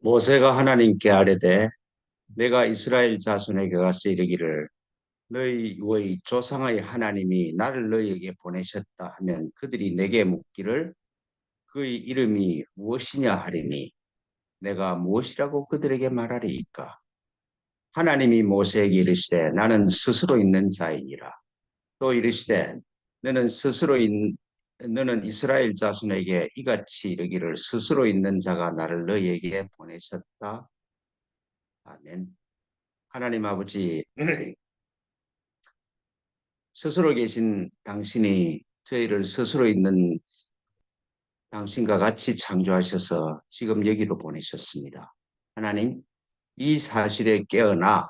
모세가 하나님께 아뢰되 내가 이스라엘 자손에게 가서 이르기를 너희의 조상의 하나님이 나를 너희에게 보내셨다 하면 그들이 내게 묻기를 그의 이름이 무엇이냐 하리니 내가 무엇이라고 그들에게 말하리이까. 하나님이 모세에게 이르시되 나는 스스로 있는 자이니라. 또 이르시되 너는 너는 이스라엘 자손에게 이같이 이르기를 스스로 있는 자가 나를 너희에게 보내셨다. 아멘. 하나님 아버지, 스스로 계신 당신이 저희를 스스로 있는 당신과 같이 창조하셔서 지금 여기로 보내셨습니다. 하나님, 이 사실에 깨어나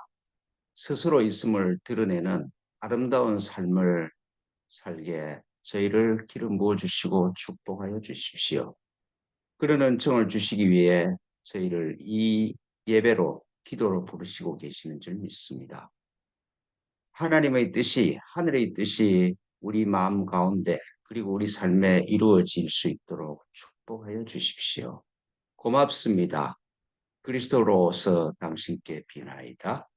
스스로 있음을 드러내는 아름다운 삶을 살게 저희를 기름 부어 주시고 축복하여 주십시오. 그런 은총을 주시기 위해 저희를 이 예배로 기도로 부르시고 계시는 줄 믿습니다. 하나님의 뜻이, 하늘의 뜻이 우리 마음 가운데 그리고 우리 삶에 이루어질 수 있도록 축복하여 주십시오. 고맙습니다. 그리스도로서 당신께 비나이다.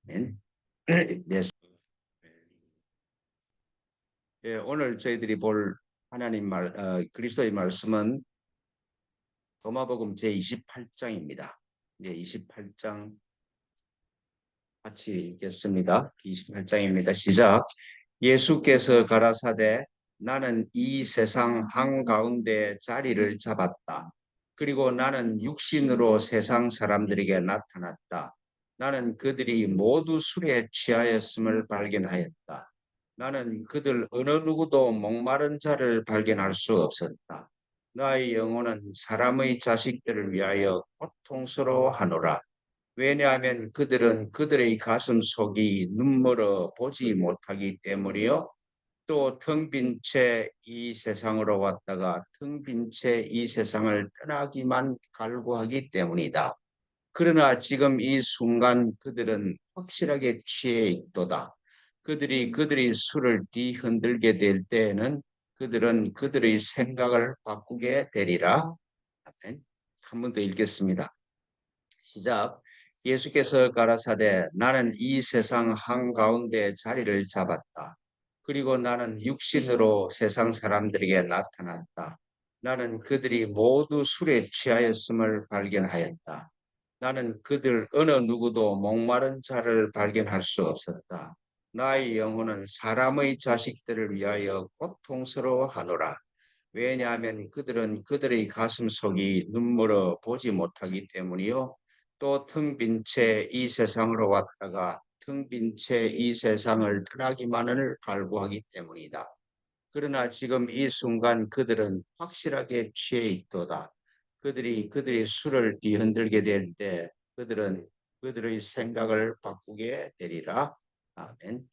아멘. 네. 예, 오늘 저희들이 볼 그리스도의 말씀은 로마복음 제28장입니다. 네, 28장 같이 읽겠습니다. 28장입니다. 시작. 예수께서 가라사대 나는 이 세상 한가운데 자리를 잡았다. 그리고 나는 육신으로 세상 사람들에게 나타났다. 나는 그들이 모두 술에 취하였음을 발견하였다. 나는 그들 어느 누구도 목마른 자를 발견할 수 없었다. 나의 영혼은 사람의 자식들을 위하여 고통스러워하노라. 왜냐하면 그들은 그들의 가슴 속이 눈물어 보지 못하기 때문이요. 또 텅 빈 채 이 세상으로 왔다가 텅 빈 채 이 세상을 떠나기만 갈구하기 때문이다. 그러나 지금 이 순간 그들은 확실하게 취해 있도다. 그들이 술을 뒤흔들게 될 때에는 그들은 그들의 생각을 바꾸게 되리라. 한 번 더 읽겠습니다. 시작. 예수께서 가라사대 나는 이 세상 한가운데 자리를 잡았다. 그리고 나는 육신으로 세상 사람들에게 나타났다. 나는 그들이 모두 술에 취하였음을 발견하였다. 나는 그들 어느 누구도 목마른 자를 발견할 수 없었다. 나의 영혼은 사람의 자식들을 위하여 고통스러워하노라. 왜냐하면 그들은 그들의 가슴 속이 눈물어 보지 못하기 때문이요. 또 텅 빈 채 이 세상으로 왔다가 텅 빈 채 이 세상을 떠나기만을 갈구하기 때문이다. 그러나 지금 이 순간 그들은 확실하게 취해 있도다. 그들이 술을 뒤흔들게 될 때 그들은 그들의 생각을 바꾸게 되리라. 아멘.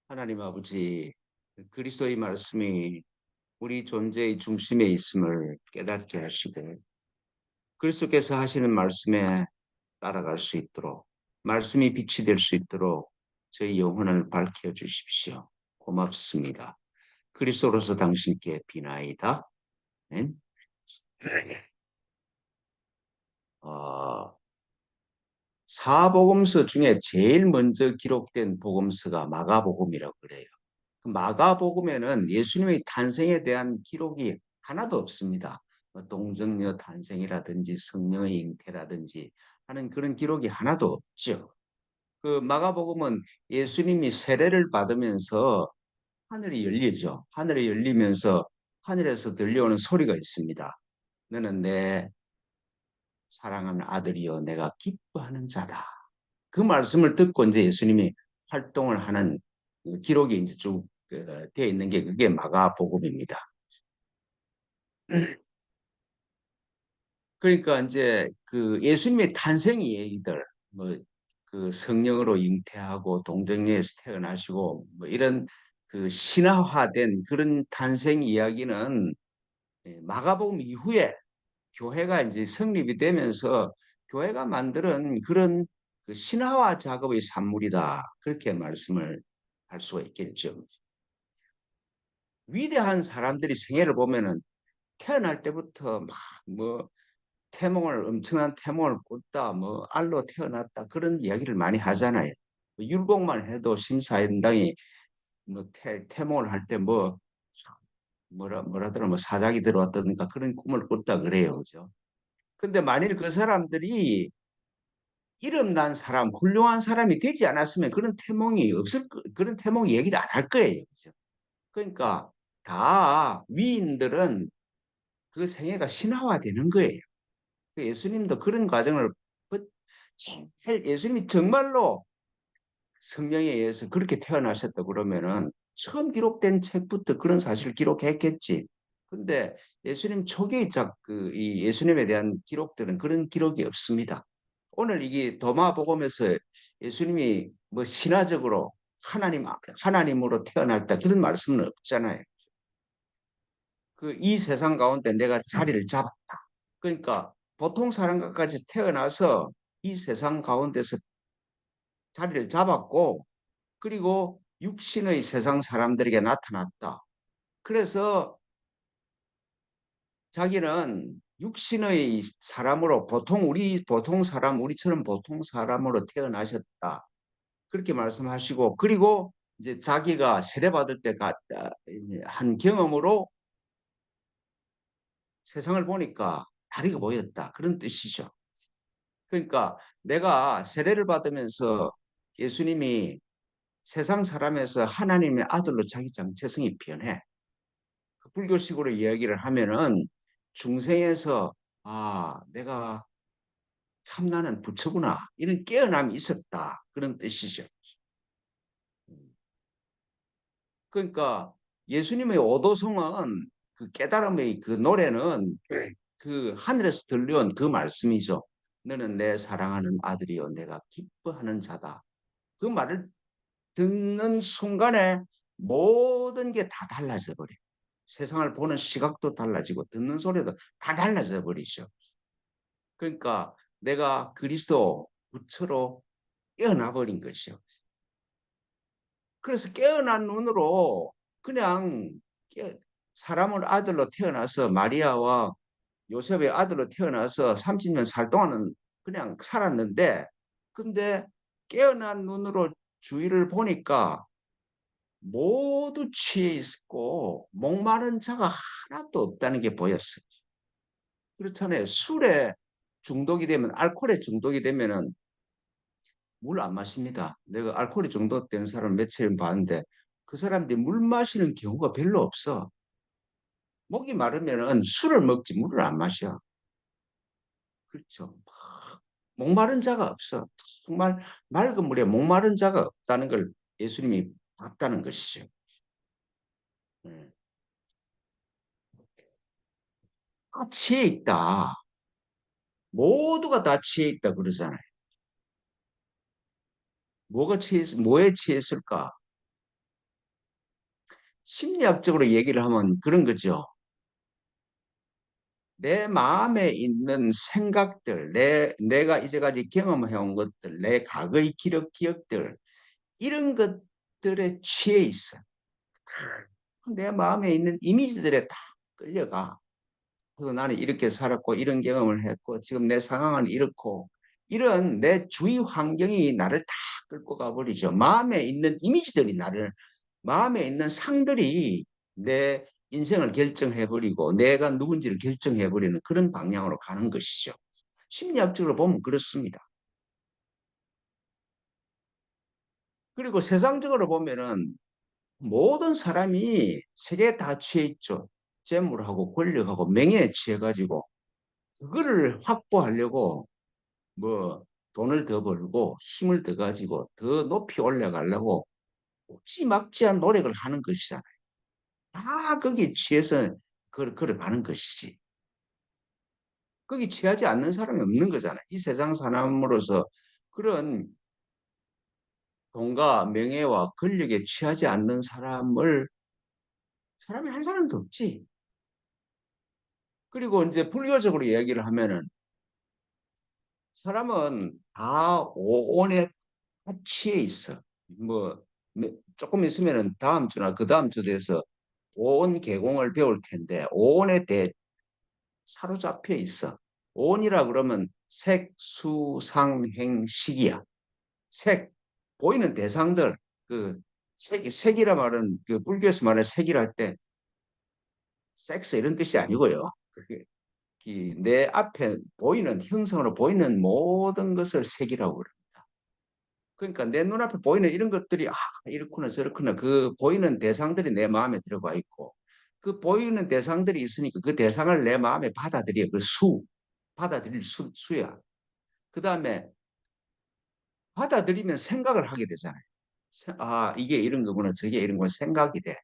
하나님 아버지, 그리스도의 말씀이 우리 존재의 중심에 있음을 깨닫게 하시고 그리스도께서 하시는 말씀에 따라갈 수 있도록 말씀이 빛이 될 수 있도록 저희 영혼을 밝혀 주십시오. 고맙습니다. 그리스도로서 당신께 비나이다. 아멘. 사복음서 중에 제일 먼저 기록된 복음서가 마가복음이라고 그래요. 그 마가복음에는 예수님의 탄생에 대한 기록이 하나도 없습니다. 뭐 동정녀 탄생이라든지 성령의 잉태라든지 하는 그런 기록이 하나도 없죠. 그 마가복음은 예수님이 세례를 받으면서 하늘이 열리죠. 하늘이 열리면서 하늘에서 들려오는 소리가 있습니다. 너는 내 사랑하는 아들이요 내가 기뻐하는 자다. 그 말씀을 듣고 이제 예수님이 활동을 하는 그 기록이 이제 쭉 되어 있는 게 그게 마가복음입니다. 그러니까 이제 그 예수님의 탄생 이야기들, 뭐 그 성령으로 잉태하고 동정녀에서 태어나시고 뭐 이런 그 신화화된 그런 탄생 이야기는 마가복음 이후에 교회가 이제 성립이 되면서 교회가 만드는 그런 그 신화화 작업의 산물이다. 그렇게 말씀을 할 수가 있겠죠. 위대한 사람들이 생애를 보면은 태어날 때부터 막 뭐 태몽을 엄청난 태몽을 꾼다, 뭐 알로 태어났다 그런 이야기를 많이 하잖아요. 뭐 율곡만 해도 심사위원장이 뭐 태몽을 할 때 뭐 뭐라더라 뭐 사자기 들어왔다든가 그런 꿈을 꿨다 그래요, 그죠? 근데 만일 그 사람들이 이름 난 사람, 훌륭한 사람이 되지 않았으면 그런 태몽이 없을 그런 태몽 얘기를 안 할 거예요, 그죠? 그러니까 다 위인들은 그 생애가 신화화되는 거예요. 그 예수님도 그런 과정을 예수님이 정말로 성령에 의해서 그렇게 태어나셨다 그러면은 처음 기록된 책부터 그런 사실을 기록했겠지. 근데 예수님 초기의 이 예수님에 대한 기록들은 그런 기록이 없습니다. 오늘 이게 도마복음에서 예수님이 뭐 신화적으로 하나님으로 태어났다 그런 말씀은 없잖아요. 그 이 세상 가운데 내가 자리를 잡았다. 그러니까 보통 사람과같이 태어나서 이 세상 가운데서 자리를 잡았고 그리고 육신의 세상 사람들에게 나타났다. 그래서 자기는 육신의 사람으로 보통 사람 우리처럼 보통 사람으로 태어나셨다. 그렇게 말씀하시고 그리고 이제 자기가 세례받을 때 한 경험으로 세상을 보니까 다리가 보였다. 그런 뜻이죠. 그러니까 내가 세례를 받으면서 예수님이 세상 사람에서 하나님의 아들로 자기 정체성이 변해. 그 불교식으로 이야기를 하면은 중생에서 내가 참 나는 부처구나 이런 깨어남이 있었다 그런 뜻이죠. 그러니까 예수님의 오도성은 그 깨달음의 그 노래는 그 하늘에서 들려온 그 말씀이죠. 너는 내 사랑하는 아들이요 내가 기뻐하는 자다. 그 말을 듣는 순간에 모든 게 다 달라져 버려요. 세상을 보는 시각도 달라지고 듣는 소리도 다 달라져 버리죠. 그러니까 내가 그리스도 부처로 깨어나 버린 것이요. 그래서 깨어난 눈으로 그냥 사람을 아들로 태어나서 마리아와 요셉의 아들로 태어나서 30년 살 동안은 그냥 살았는데 근데 깨어난 눈으로 주위를 보니까 모두 취해 있고 목마른 자가 하나도 없다는 게 보였어요. 그렇잖아요. 술에 중독이 되면 알코올에 중독이 되면은 물 안 마십니다. 내가 알코올에 중독되는 사람 며칠 봤는데 그 사람들이 물 마시는 경우가 별로 없어. 목이 마르면은 술을 먹지 물을 안 마셔. 그렇죠. 목마른 자가 없어. 정말 맑은 물에 목마른 자가 없다는 걸 예수님이 봤다는 것이죠. 네. 다 취해 있다. 모두가 다 취해 있다 그러잖아요. 뭐에 취했을까? 심리학적으로 얘기를 하면 그런 거죠. 내 마음에 있는 생각들, 내가 이제까지 경험해온 것들, 내 과거의 기억들, 이런 것들에 취해 있어. 내 마음에 있는 이미지들에 다 끌려가. 그래서 나는 이렇게 살았고, 이런 경험을 했고, 지금 내 상황은 이렇고, 이런 내 주위 환경이 나를 다 끌고 가버리죠. 마음에 있는 상들이 내 인생을 결정해버리고, 내가 누군지를 결정해버리는 그런 방향으로 가는 것이죠. 심리학적으로 보면 그렇습니다. 그리고 세상적으로 보면은 모든 사람이 세계에 다 취해 있죠. 재물하고 권력하고 명예에 취해가지고 그거를 확보하려고 뭐 돈을 더 벌고 힘을 더 가지고 더 높이 올라가려고 묻지막지한 노력을 하는 것이잖아요. 다 거기에 취해서 걸어가는 것이지. 거기 취하지 않는 사람이 없는 거잖아요. 이 세상 사람으로서 그런 돈과 명예와 권력에 취하지 않는 사람이 한 사람도 없지. 그리고 이제 불교적으로 얘기를 하면은 사람은 다 오온에 취해 있어. 뭐 조금 있으면은 다음 주나 그 다음 주 돼서 오온 계공을 배울 텐데 오온에 대해 사로잡혀 있어. 온이라 그러면 색, 수, 상, 행, 식이야. 색, 보이는 대상들, 그 색이라 말은 그 불교에서 말하는 색이라 할 때 섹스 이런 뜻이 아니고요. 그게 내 앞에 보이는 형상으로 보이는 모든 것을 색이라고 그럽니다. 그러니까 내 눈앞에 보이는 이런 것들이 이렇구나 저렇구나 그 보이는 대상들이 내 마음에 들어가 있고 그 보이는 대상들이 있으니까 그 대상을 내 마음에 받아들여 그 받아들일 수야. 그다음에 받아들이면 생각을 하게 되잖아요. 이게 이런 거구나 저게 이런 건 생각이 돼.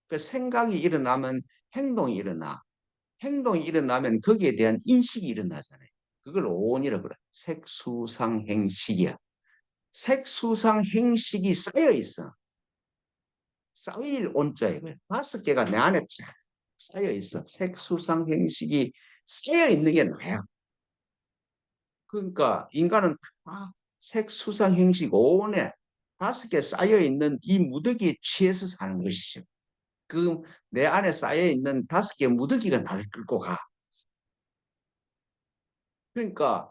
그 생각이 일어나면 행동이 일어나. 행동이 일어나면 거기에 대한 인식이 일어나잖아요. 그걸 오온이라고 그래. 색수상행식이야. 색수상행식이 쌓여 있어. 쌓일 온자에 5개가 내 안에 쫙 쌓여 있어. 색수상행식이 쌓여 있는 게 나야. 그러니까 인간은 색수상행식 오온에 5개 쌓여 있는 이 무더기에 취해서 사는 것이죠. 그 내 안에 쌓여 있는 5개 무더기가 나를 끌고 가. 그러니까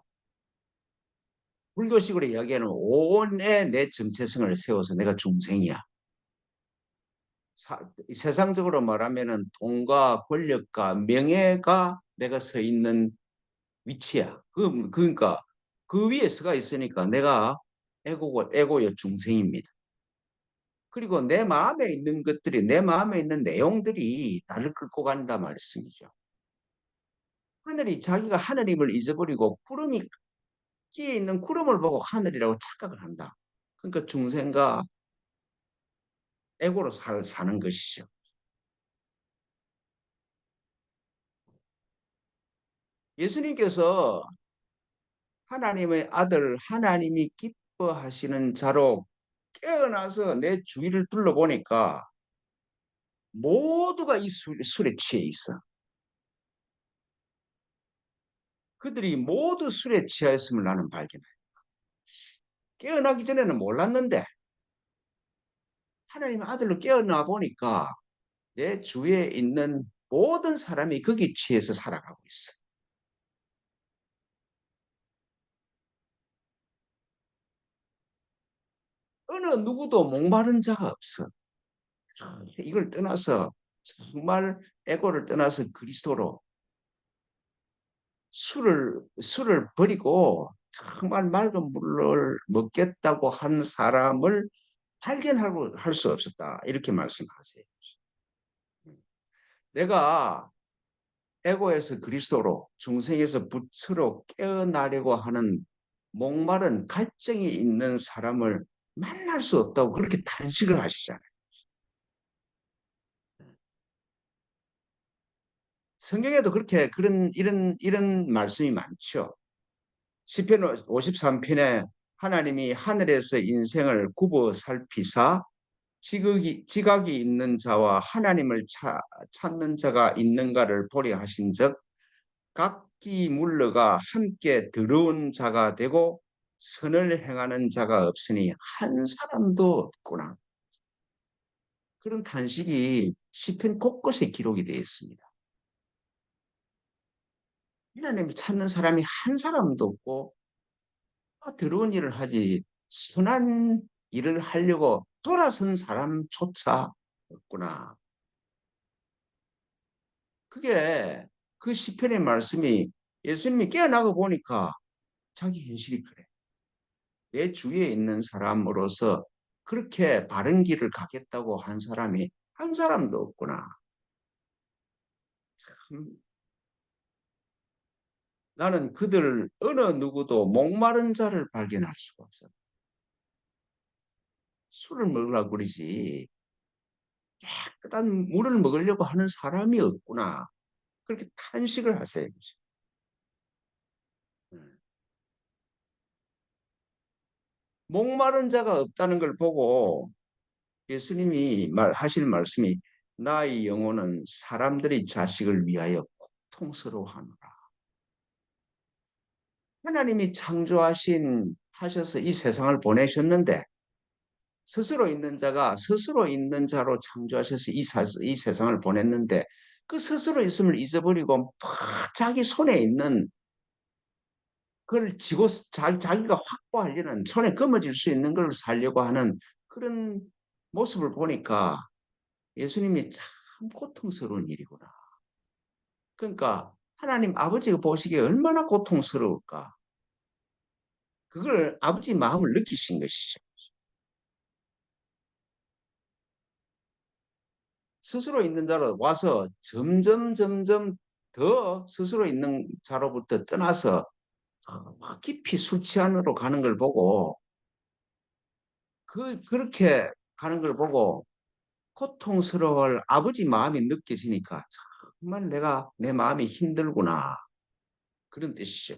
불교식으로 이야기하는 온에 내 정체성을 세워서 내가 중생이야. 세상적으로 말하면은 돈과 권력과 명예가 내가 서 있는 위치야. 그러니까 그 위에 서가 있으니까 내가 에고요 중생입니다. 그리고 내 마음에 있는 것들이 내 마음에 있는 내용들이 나를 끌고 간다 말씀이죠. 하늘이 자기가 하늘임을 잊어버리고 구름이 끼에 있는 구름을 보고 하늘이라고 착각을 한다. 그러니까 중생과 에고로 사는 것이죠. 예수님께서 하나님의 아들, 하나님이 기뻐하시는 자로 깨어나서 내 주위를 둘러보니까 모두가 이 술에 취해 있어. 그들이 모두 술에 취하였음을 나는 발견해. 깨어나기 전에는 몰랐는데 하나님의 아들로 깨어나 보니까 내 주위에 있는 모든 사람이 거기 취해서 살아가고 있어. 어느 누구도 목마른 자가 없어. 이걸 떠나서 정말 에고를 떠나서 그리스도로 술을 버리고 정말 맑은 물을 먹겠다고 한 사람을 발견하고 할 수 없었다. 이렇게 말씀하세요. 내가 에고에서 그리스도로 중생에서 부처로 깨어나려고 하는 목마른 갈증이 있는 사람을 만날 수 없다고 그렇게 탄식을 하시잖아요. 성경에도 그렇게 이런 말씀이 많죠. 시편 53편에 하나님이 하늘에서 인생을 굽어 살피사 지각이 있는 자와 하나님을 찾는 자가 있는가를 보려 하신즉 각기 물러가 함께 들어온 자가 되고 선을 행하는 자가 없으니 한 사람도 없구나. 그런 탄식이 시편 곳곳에 기록이 되어 있습니다. 하나님을 찾는 사람이 한 사람도 없고 더러운 일을 하지 선한 일을 하려고 돌아선 사람조차 없구나. 그게 그 시편의 말씀이 예수님이 깨어나고 보니까 자기 현실이 그래. 내 주위에 있는 사람으로서 그렇게 바른 길을 가겠다고 한 사람이 한 사람도 없구나. 참, 나는 그들 어느 누구도 목마른 자를 발견할 수가 없어. 술을 먹으려고 그러지. 깨끗한 물을 먹으려고 하는 사람이 없구나. 그렇게 탄식을 하세요. 음. 목마른 자가 없다는 걸 보고 예수님이 하실 말씀이 나의 영혼은 사람들의 자식을 위하여 고통스러워하노라. 하나님이 하셔서 이 세상을 보내셨는데 스스로 있는 자가 스스로 있는 자로 창조하셔서 이 세상을 보냈는데 그 스스로 있음을 잊어버리고 막 자기 손에 있는 그걸 쥐고 자기가 확보하려는 손에 거머쥘 수 있는 걸 살려고 하는 그런 모습을 보니까 예수님이 참 고통스러운 일이구나. 그러니까 하나님 아버지가 보시기에 얼마나 고통스러울까. 그걸 아버지 마음을 느끼신 것이죠. 스스로 있는 자로 와서 점점 더 스스로 있는 자로부터 떠나서 깊이 술 취한으로 가는 걸 보고 그렇게 가는 걸 보고 고통스러워할 아버지 마음이 느껴지니까 정말 내 마음이 힘들구나. 그런 뜻이죠.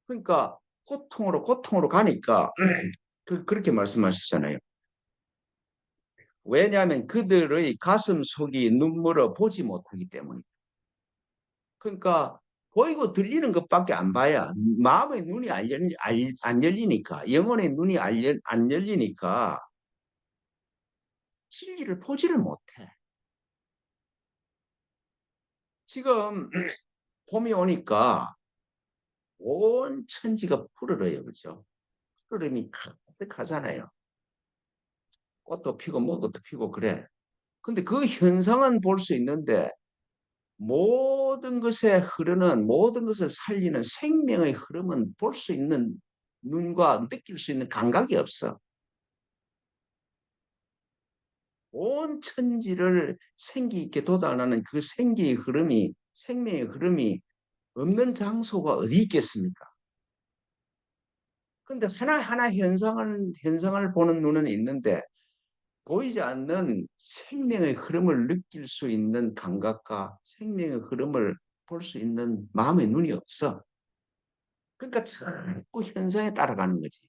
그러니까 고통으로 가니까 그렇게 말씀하시잖아요. 왜냐하면 그들의 가슴 속이 눈물어 보지 못하기 때문이다. 그러니까 보이고 들리는 것밖에 안 봐야 마음의 눈이 안 열리니까 영혼의 눈이 안 열리니까 진리를 보지를 못해. 지금 봄이 오니까 온 천지가 푸르러요, 그죠? 푸르름이 가득하잖아요. 꽃도 피고 뭐것도 피고 그래. 근데 그 현상은 볼 수 있는데 모든 것에 흐르는 모든 것을 살리는 생명의 흐름은 볼 수 있는 눈과 느낄 수 있는 감각이 없어. 온 천지를 생기 있게 도달하는 그 생기의 흐름이 생명의 흐름이 없는 장소가 어디 있겠습니까? 근데 하나하나 현상을 보는 눈은 있는데 보이지 않는 생명의 흐름을 느낄 수 있는 감각과 생명의 흐름을 볼 수 있는 마음의 눈이 없어. 그러니까 자꾸 현상에 따라가는 거지.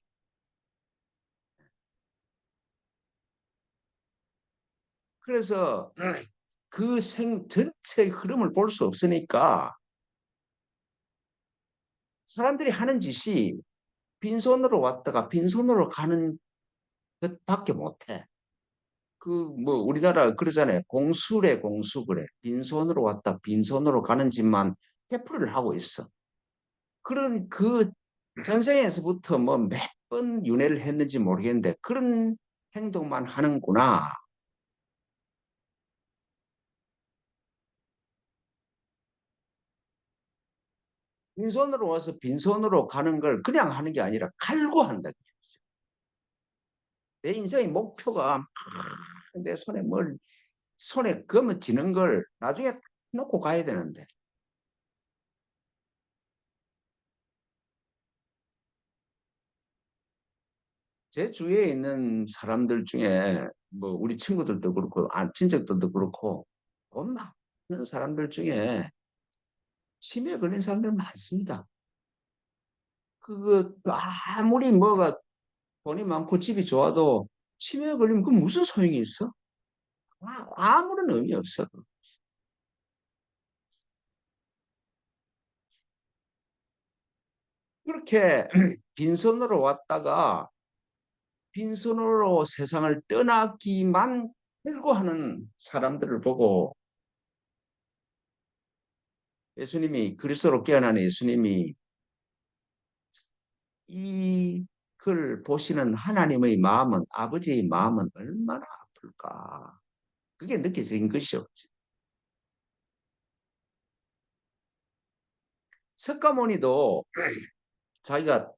그래서 그 전체의 흐름을 볼 수 없으니까 사람들이 하는 짓이 빈손으로 왔다가 빈손으로 가는 것밖에 못해. 그 뭐 우리나라 그러잖아요. 공수래 공수 그래. 빈손으로 왔다 빈손으로 가는 짓만 태풀이를 하고 있어. 그런 그 전생에서부터 뭐 몇 번 윤회를 했는지 모르겠는데 그런 행동만 하는구나. 빈손으로 와서 빈손으로 가는 걸 그냥 하는 게 아니라 갈구한다. 내 인생의 목표가 내 손에 검은 쥐는 걸 나중에 놓고 가야 되는데 제 주위에 있는 사람들 중에 뭐 우리 친구들도 그렇고 친척들도 그렇고 돈 많은 사람들 중에 치매에 걸린 사람들 많습니다. 그거 아무리 뭐가 돈이 많고 집이 좋아도 치매에 걸리면 그 무슨 소용이 있어? 아무런 의미 없어. 그렇게 빈손으로 왔다가 빈손으로 세상을 떠나기만 결구하는 사람들을 보고 예수님이 그리스도로 깨어난 예수님이 이걸 보시는 하나님의 마음은 아버지의 마음은 얼마나 아플까 그게 느껴진 것이죠. 석가모니도 자기가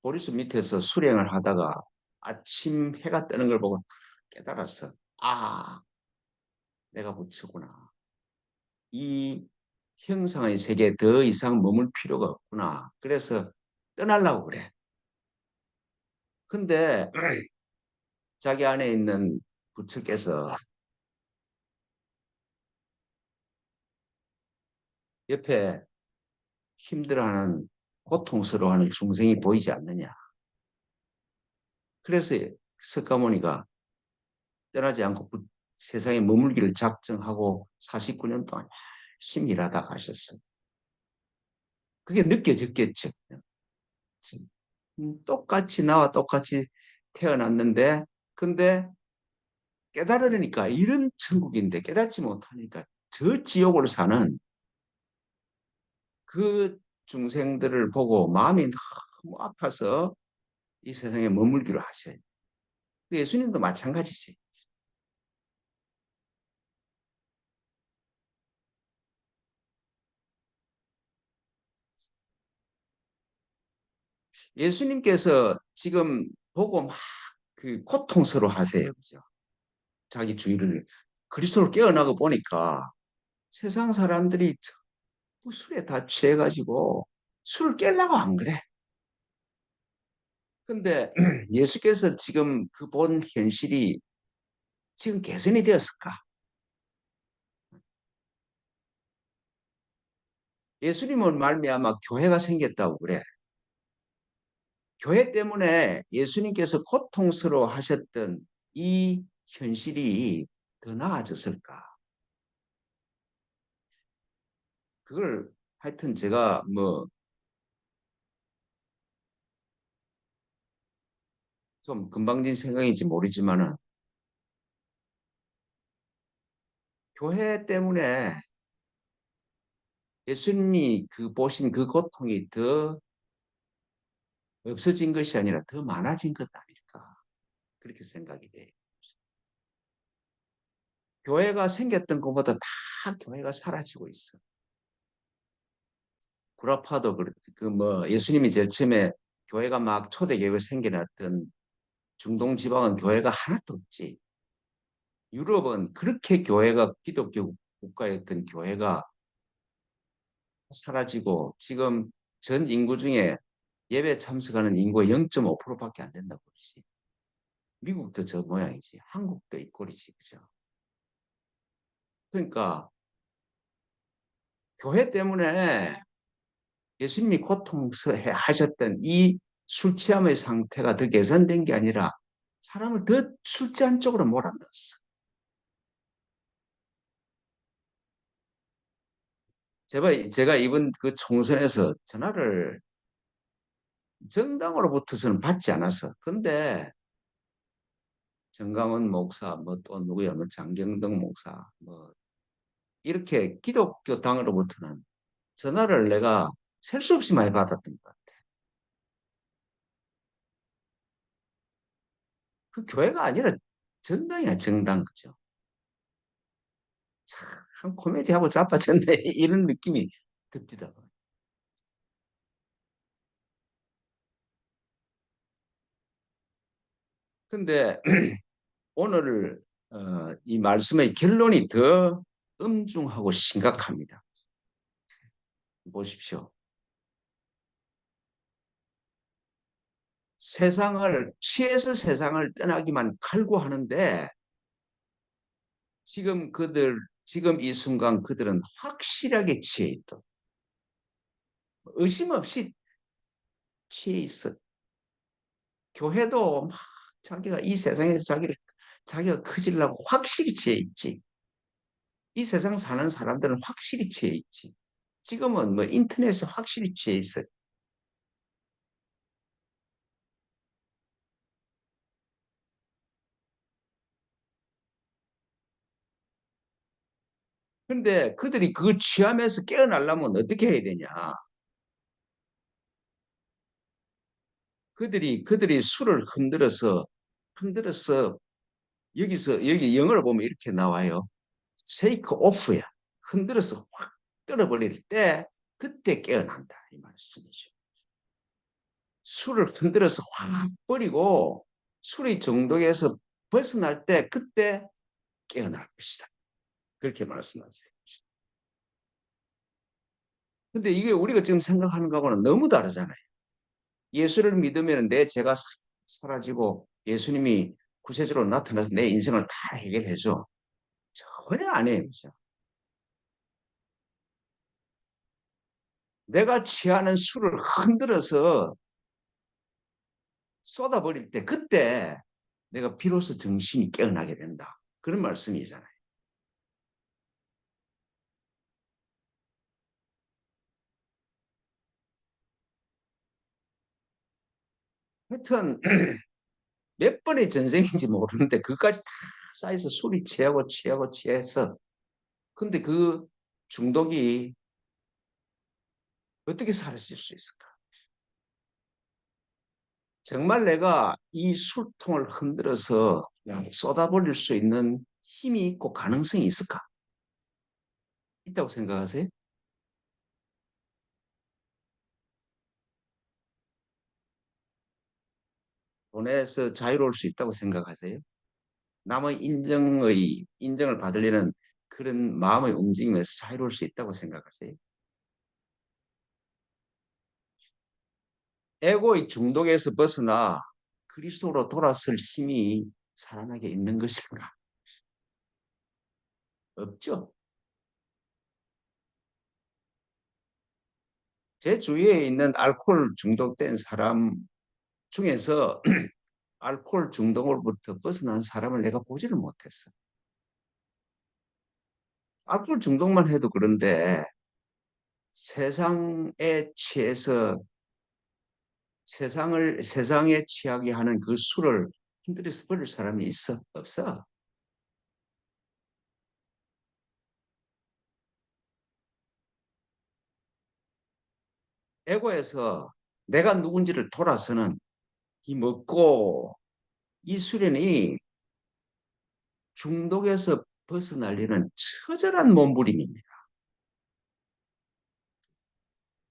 보리수 밑에서 수행을 하다가 아침 해가 뜨는 걸 보고 깨달았어. 아, 내가 부처구나. 이 형상의 세계에 더 이상 머물 필요가 없구나. 그래서 떠나려고 그래. 근데 자기 안에 있는 부처께서 옆에 힘들어하는 고통스러워하는 중생이 보이지 않느냐. 그래서 석가모니가 떠나지 않고 세상에 머물기를 작정하고 49년 동안 열심히 일하다 가셨어요. 그게 느껴졌겠죠. 똑같이 나와 똑같이 태어났는데 근데 깨달으니까 이런 천국인데 깨닫지 못하니까 저 지옥을 사는 그 중생들을 보고 마음이 너무 아파서 이 세상에 머물기로 하셔요. 예수님도 마찬가지지. 예수님께서 지금 보고 막 그 고통스러워 하세요. 그죠? 자기 주위를 그리스도로 깨어나고 보니까 세상 사람들이 전부 술에 다 취해가지고 술을 깨려고 안 그래. 근데 예수께서 지금 그 본 현실이 지금 개선이 되었을까? 예수님은 말미암아 교회가 생겼다고 그래. 교회 때문에 예수님께서 고통스러워 하셨던 이 현실이 더 나아졌을까? 그걸 하여튼 제가 뭐 좀 금방진 생각인지 모르지만은 교회 때문에 예수님이 그 보신 그 고통이 더 없어진 것이 아니라 더 많아진 것 아닐까? 그렇게 생각이 돼요. 교회가 생겼던 것보다 다 교회가 사라지고 있어. 구라파도 그뭐 예수님이 제일 처음에 교회가 막 초대교회 생겨났던 중동 지방은 교회가 하나도 없지. 유럽은 그렇게 교회가 기독교 국가였던 교회가 사라지고 지금 전 인구 중에 예배 참석하는 인구의 0.5%밖에 안 된다고 그러지. 미국도 저 모양이지. 한국도 이 꼴이지. 그죠? 그러니까 교회 때문에 예수님이 고통하셨던 이 술 취함의 상태가 더 개선된 게 아니라 사람을 더 술 취한 쪽으로 몰아넣었어. 제가 이번 그 총선에서 전화를 정당으로부터서는 받지 않았어. 근데 정강원 목사, 뭐 또 누구야, 뭐 장경덕 목사, 뭐 이렇게 기독교 당으로부터는 전화를 내가 셀 수 없이 많이 받았던 것 같아. 그 교회가 아니라 정당이야, 정당. 그죠? 참 코미디하고 자빠졌네. 이런 느낌이 듭니다. 근데 오늘 이 말씀의 결론이 더 엄중하고 심각합니다. 보십시오. 세상을 취해서 세상을 떠나기만 칼구하는데 지금 이 순간 그들은 확실하게 취해 있다. 의심 없이 취해 있어. 교회도 막 자기가 이 세상에서 자기가 커지려고 확실히 취해 있지. 이 세상 사는 사람들은 확실히 취해 있지. 지금은 뭐 인터넷에 확실히 취해 있어. 근데 그들이 그 취함에서 깨어나려면 어떻게 해야 되냐? 그들이 술을 흔들어서 여기 영어를 보면 이렇게 나와요. shake off야. 흔들어서 확 떨어버릴 때 그때 깨어난다 이 말씀이죠. 술을 흔들어서 확 버리고 술이 중독에서 벗어날 때 그때 깨어날 것이다. 그렇게 말씀하세요. 근데 이게 우리가 지금 생각하는 거하고는 너무 다르잖아요. 예수를 믿으면 내 죄가 사라지고 예수님이 구세주로 나타나서 내 인생을 다 해결해줘. 전혀 아니에요. 그죠? 내가 취하는 술을 흔들어서 쏟아버릴 때 그때 내가 비로소 정신이 깨어나게 된다. 그런 말씀이잖아요. 하여튼 몇 번의 전생인지 모르는데 그까지 다 쌓여서 술이 취하고 취하고 취해서 근데 그 중독이 어떻게 사라질 수 있을까? 정말 내가 이 술통을 흔들어서 쏟아버릴 수 있는 힘이 있고 가능성이 있을까? 있다고 생각하세요? 돈에서 자유로울 수 있다고 생각하세요? 남의 인정을 받으려는 그런 마음의 움직임에서 자유로울 수 있다고 생각하세요? 에고의 중독에서 벗어나 그리스도로 돌아설 힘이 사람에게 있는 것일까? 없죠. 제 주위에 있는 알코올 중독된 사람 중에서 알코올 중독으로부터 벗어난 사람을 내가 보지를 못했어. 알코올 중독만 해도 그런데 세상에 취해서 세상에 취하게 하는 그 술을 힘들여서 버릴 사람이 있어? 없어. 에고에서 내가 누군지를 돌아서는 이 먹고 이 수련이 중독에서 벗어나려는 처절한 몸부림입니다.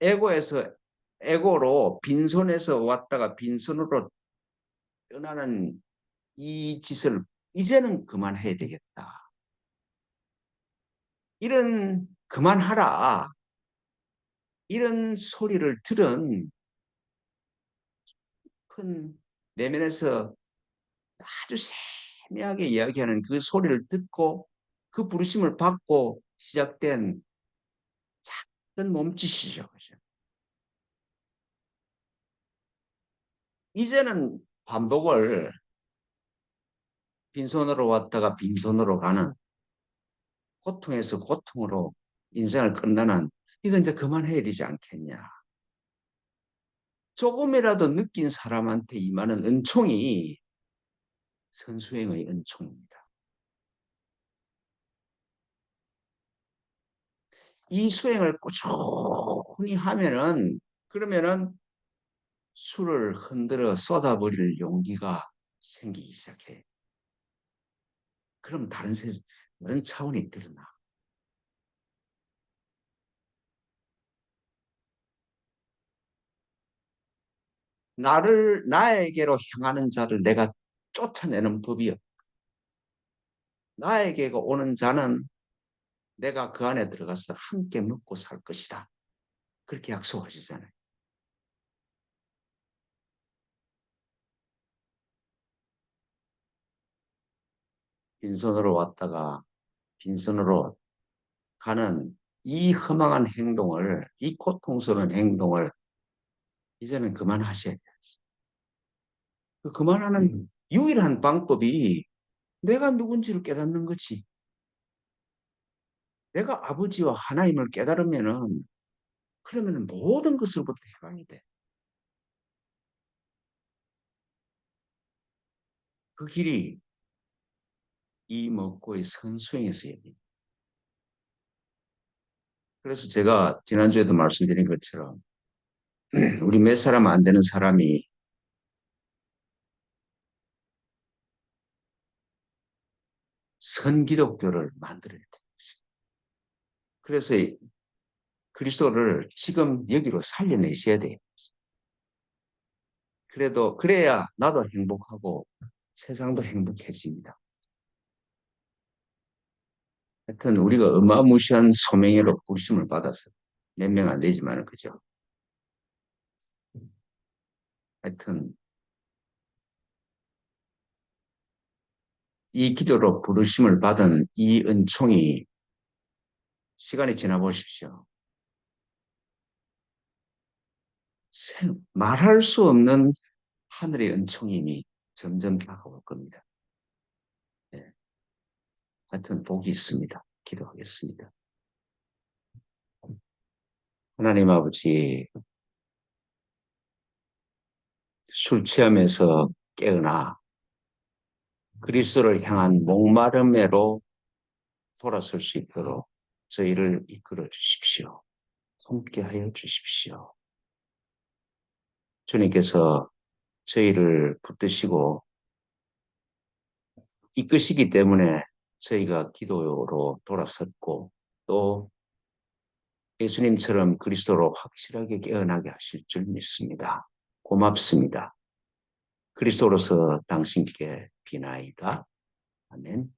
에고에서 에고로 빈손에서 왔다가 빈손으로 떠나는 이 짓을 이제는 그만해야 되겠다. 이런 그만하라. 이런 소리를 들은 큰 내면에서 아주 세미하게 이야기하는 그 소리를 듣고 그 부르심을 받고 시작된 작은 몸짓이죠. 그죠? 이제는 반복을 빈손으로 왔다가 빈손으로 가는 고통에서 고통으로 인생을 끝나는 이건 이제 그만해야 되지 않겠냐. 조금이라도 느낀 사람한테 임하는 은총이 선수행의 은총입니다. 이 수행을 꾸준히 하면은 그러면은 술을 흔들어 쏟아버릴 용기가 생기기 시작해. 그럼 다른 차원이 드러나. 나에게로 향하는 자를 내가 쫓아내는 법이요. 나에게 오는 자는 내가 그 안에 들어가서 함께 먹고 살 것이다. 그렇게 약속하시잖아요. 빈손으로 왔다가 빈손으로 가는 이 허망한 행동을, 이 고통스러운 행동을 이제는 그만하셔야 돼요. 그 그만하는 유일한 방법이 내가 누군지를 깨닫는 거지. 내가 아버지와 하나님을 깨달으면은 그러면은 모든 것으로부터 해방이 돼. 그 길이 이 먹고의 선수행에서 열립니다. 그래서 제가 지난주에도 말씀드린 것처럼 우리 몇 사람 안 되는 사람이 선기독교를 만들어야 돼. 그래서 그리스도를 지금 여기로 살려내셔야 돼요. 그래야 나도 행복하고 세상도 행복해집니다. 하여튼 우리가 어마무시한 소명으로 부르심을 받아서 몇 명 안 되지만 그죠. 하여튼 이 기도로 부르심을 받은 이 은총이 시간이 지나 보십시오. 말할 수 없는 하늘의 은총임이 점점 다가올 겁니다. 네. 하여튼 복이 있습니다. 기도하겠습니다. 하나님 아버지, 술 취함에서 깨어나 그리스도를 향한 목마름으로 돌아설 수 있도록 저희를 이끌어 주십시오. 함께하여 주십시오. 주님께서 저희를 붙드시고 이끄시기 때문에 저희가 기도로 돌아섰고 또 예수님처럼 그리스도로 확실하게 깨어나게 하실 줄 믿습니다. 고맙습니다. 그리스도로서 당신께 비나이다. 아멘.